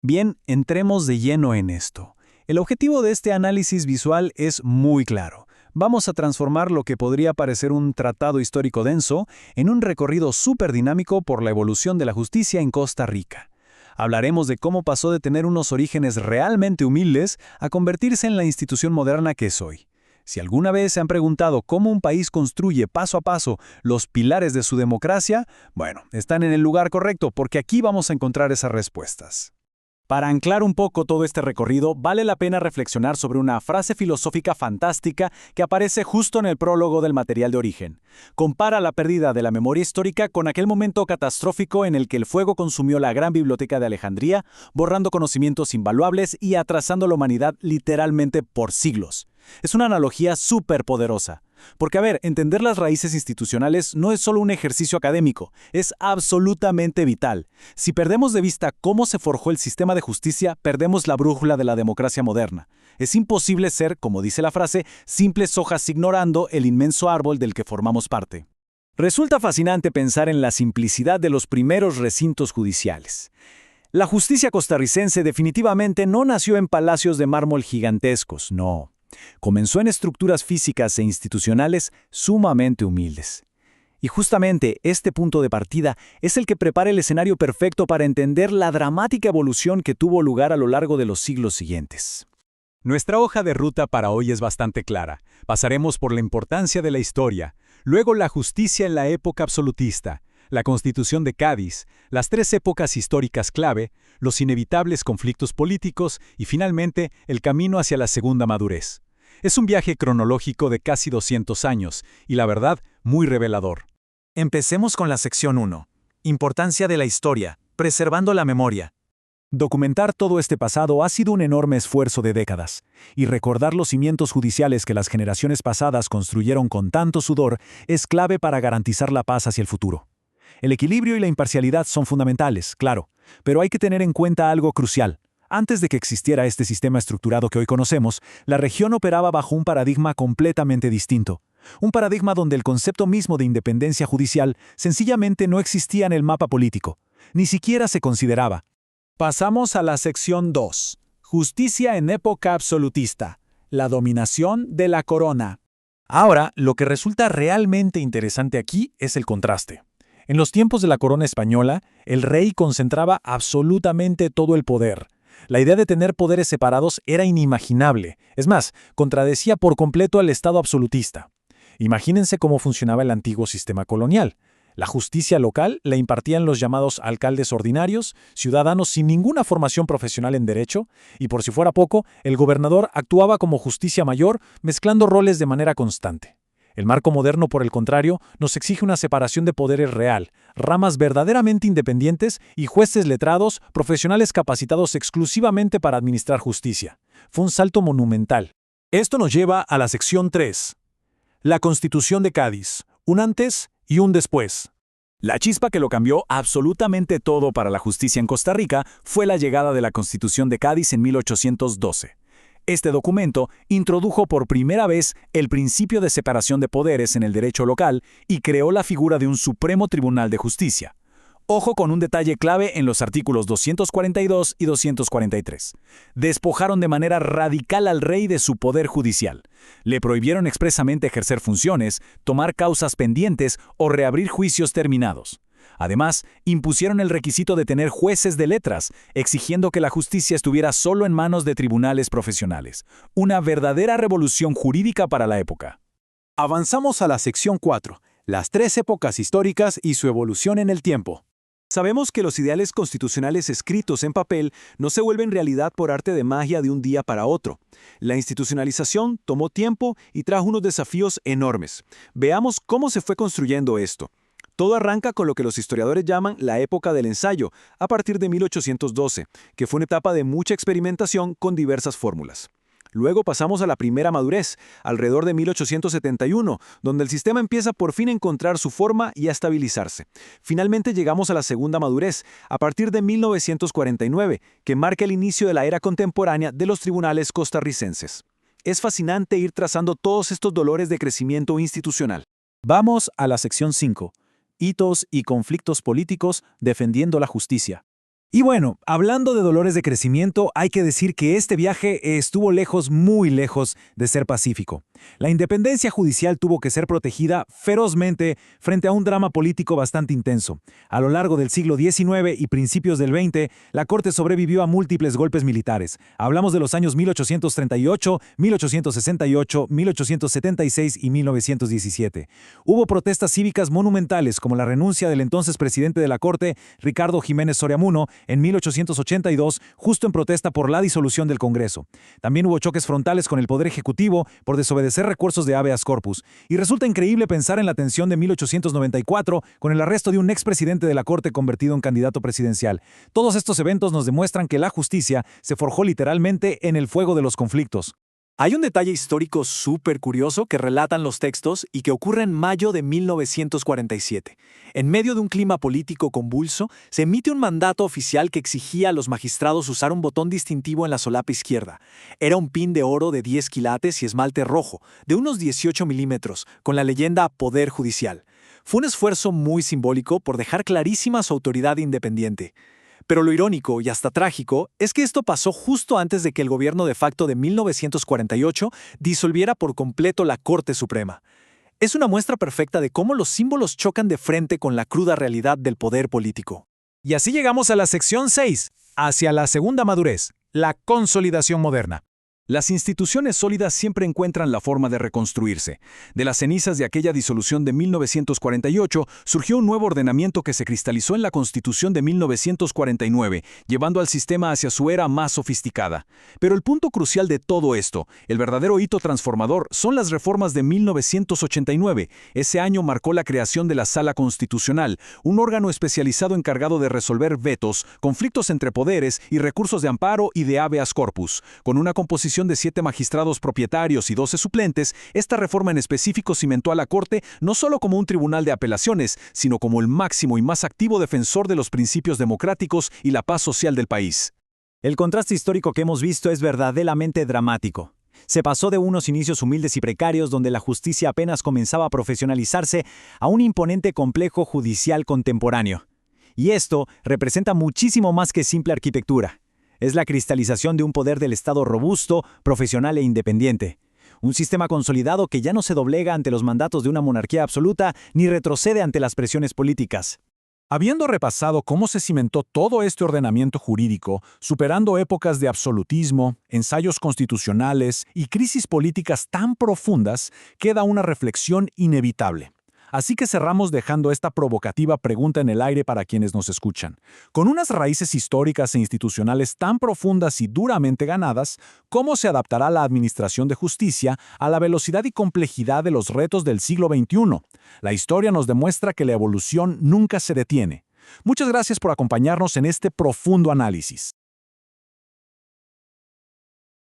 Bien, entremos de lleno en esto. El objetivo de este análisis visual es muy claro. Vamos a transformar lo que podría parecer un tratado histórico denso en un recorrido súper dinámico por la evolución de la justicia en Costa Rica. Hablaremos de cómo pasó de tener unos orígenes realmente humildes a convertirse en la institución moderna que es hoy. Si alguna vez se han preguntado cómo un país construye paso a paso los pilares de su democracia, bueno, están en el lugar correcto porque aquí vamos a encontrar esas respuestas. Para anclar un poco todo este recorrido, vale la pena reflexionar sobre una frase filosófica fantástica que aparece justo en el prólogo del material de origen. Compara la pérdida de la memoria histórica con aquel momento catastrófico en el que el fuego consumió la gran biblioteca de Alejandría, borrando conocimientos invaluables y atrasando la humanidad literalmente por siglos. Es una analogía súper poderosa. Porque, entender las raíces institucionales no es solo un ejercicio académico, es absolutamente vital. Si perdemos de vista cómo se forjó el sistema de justicia, perdemos la brújula de la democracia moderna. Es imposible ser, como dice la frase, simples hojas ignorando el inmenso árbol del que formamos parte. Resulta fascinante pensar en la simplicidad de los primeros recintos judiciales. La justicia costarricense definitivamente no nació en palacios de mármol gigantescos, no. Comenzó en estructuras físicas e institucionales sumamente humildes. Y justamente este punto de partida es el que prepara el escenario perfecto para entender la dramática evolución que tuvo lugar a lo largo de los siglos siguientes. Nuestra hoja de ruta para hoy es bastante clara. Pasaremos por la importancia de la historia, luego la justicia en la época absolutista, la Constitución de Cádiz, las tres épocas históricas clave, los inevitables conflictos políticos y finalmente el camino hacia la segunda madurez. Es un viaje cronológico de casi 200 años y la verdad, muy revelador. Empecemos con la sección 1. Importancia de la historia, preservando la memoria. Documentar todo este pasado ha sido un enorme esfuerzo de décadas, y recordar los cimientos judiciales que las generaciones pasadas construyeron con tanto sudor es clave para garantizar la paz hacia el futuro. El equilibrio y la imparcialidad son fundamentales, claro, pero hay que tener en cuenta algo crucial. Antes de que existiera este sistema estructurado que hoy conocemos, la región operaba bajo un paradigma completamente distinto. Un paradigma donde el concepto mismo de independencia judicial sencillamente no existía en el mapa político. Ni siquiera se consideraba. Pasamos a la sección 2. Justicia en época absolutista. La dominación de la corona. Ahora, lo que resulta realmente interesante aquí es el contraste. En los tiempos de la corona española, el rey concentraba absolutamente todo el poder. La idea de tener poderes separados era inimaginable. Es más, contradecía por completo al Estado absolutista. Imagínense cómo funcionaba el antiguo sistema colonial. La justicia local la impartían los llamados alcaldes ordinarios, ciudadanos sin ninguna formación profesional en derecho, y por si fuera poco, el gobernador actuaba como justicia mayor, mezclando roles de manera constante. El marco moderno, por el contrario, nos exige una separación de poderes real, ramas verdaderamente independientes y jueces letrados, profesionales capacitados exclusivamente para administrar justicia. Fue un salto monumental. Esto nos lleva a la sección 3. La Constitución de Cádiz, un antes y un después. La chispa que lo cambió absolutamente todo para la justicia en Costa Rica fue la llegada de la Constitución de Cádiz en 1812. Este documento introdujo por primera vez el principio de separación de poderes en el derecho local y creó la figura de un Supremo Tribunal de Justicia. Ojo con un detalle clave en los artículos 242 y 243. Despojaron de manera radical al rey de su poder judicial. Le prohibieron expresamente ejercer funciones, tomar causas pendientes o reabrir juicios terminados. Además, impusieron el requisito de tener jueces de letras, exigiendo que la justicia estuviera solo en manos de tribunales profesionales. Una verdadera revolución jurídica para la época. Avanzamos a la sección 4, las tres épocas históricas y su evolución en el tiempo. Sabemos que los ideales constitucionales escritos en papel no se vuelven realidad por arte de magia de un día para otro. La institucionalización tomó tiempo y trajo unos desafíos enormes. Veamos cómo se fue construyendo esto. Todo arranca con lo que los historiadores llaman la época del ensayo, a partir de 1812, que fue una etapa de mucha experimentación con diversas fórmulas. Luego pasamos a la primera madurez, alrededor de 1871, donde el sistema empieza por fin a encontrar su forma y a estabilizarse. Finalmente llegamos a la segunda madurez, a partir de 1949, que marca el inicio de la era contemporánea de los tribunales costarricenses. Es fascinante ir trazando todos estos dolores de crecimiento institucional. Vamos a la sección 5. Hitos y conflictos políticos defendiendo la justicia. Y bueno, hablando de dolores de crecimiento, hay que decir que este viaje estuvo lejos, muy lejos de ser pacífico. La independencia judicial tuvo que ser protegida ferozmente frente a un drama político bastante intenso. A lo largo del siglo XIX y principios del XX, la Corte sobrevivió a múltiples golpes militares. Hablamos de los años 1838, 1868, 1876 y 1917. Hubo protestas cívicas monumentales como la renuncia del entonces presidente de la Corte, Ricardo Jiménez Soreamuno, en 1882, justo en protesta por la disolución del Congreso. También hubo choques frontales con el Poder Ejecutivo por desobedecer recursos de habeas corpus. Y resulta increíble pensar en la tensión de 1894 con el arresto de un expresidente de la Corte convertido en candidato presidencial. Todos estos eventos nos demuestran que la justicia se forjó literalmente en el fuego de los conflictos. Hay un detalle histórico súper curioso que relatan los textos y que ocurre en mayo de 1947. En medio de un clima político convulso, se emite un mandato oficial que exigía a los magistrados usar un botón distintivo en la solapa izquierda. Era un pin de oro de 10 quilates y esmalte rojo, de unos 18 milímetros, con la leyenda Poder Judicial. Fue un esfuerzo muy simbólico por dejar clarísima su autoridad independiente. Pero lo irónico y hasta trágico es que esto pasó justo antes de que el gobierno de facto de 1948 disolviera por completo la Corte Suprema. Es una muestra perfecta de cómo los símbolos chocan de frente con la cruda realidad del poder político. Y así llegamos a la sección 6, hacia la segunda madurez, la consolidación moderna. Las instituciones sólidas siempre encuentran la forma de reconstruirse. De las cenizas de aquella disolución de 1948 surgió un nuevo ordenamiento que se cristalizó en la Constitución de 1949, llevando al sistema hacia su era más sofisticada. Pero el punto crucial de todo esto, el verdadero hito transformador, son las reformas de 1989. Ese año marcó la creación de la Sala Constitucional, un órgano especializado encargado de resolver vetos, conflictos entre poderes y recursos de amparo y de habeas corpus. Con una composición de 7 magistrados propietarios y 12 suplentes, esta reforma en específico cimentó a la Corte no solo como un tribunal de apelaciones, sino como el máximo y más activo defensor de los principios democráticos y la paz social del país. El contraste histórico que hemos visto es verdaderamente dramático. Se pasó de unos inicios humildes y precarios donde la justicia apenas comenzaba a profesionalizarse a un imponente complejo judicial contemporáneo. Y esto representa muchísimo más que simple arquitectura. Es la cristalización de un poder del Estado robusto, profesional e independiente. Un sistema consolidado que ya no se doblega ante los mandatos de una monarquía absoluta ni retrocede ante las presiones políticas. Habiendo repasado cómo se cimentó todo este ordenamiento jurídico, superando épocas de absolutismo, ensayos constitucionales y crisis políticas tan profundas, queda una reflexión inevitable. Así que cerramos dejando esta provocativa pregunta en el aire para quienes nos escuchan. Con unas raíces históricas e institucionales tan profundas y duramente ganadas, ¿cómo se adaptará la administración de justicia a la velocidad y complejidad de los retos del siglo XXI? La historia nos demuestra que la evolución nunca se detiene. Muchas gracias por acompañarnos en este profundo análisis.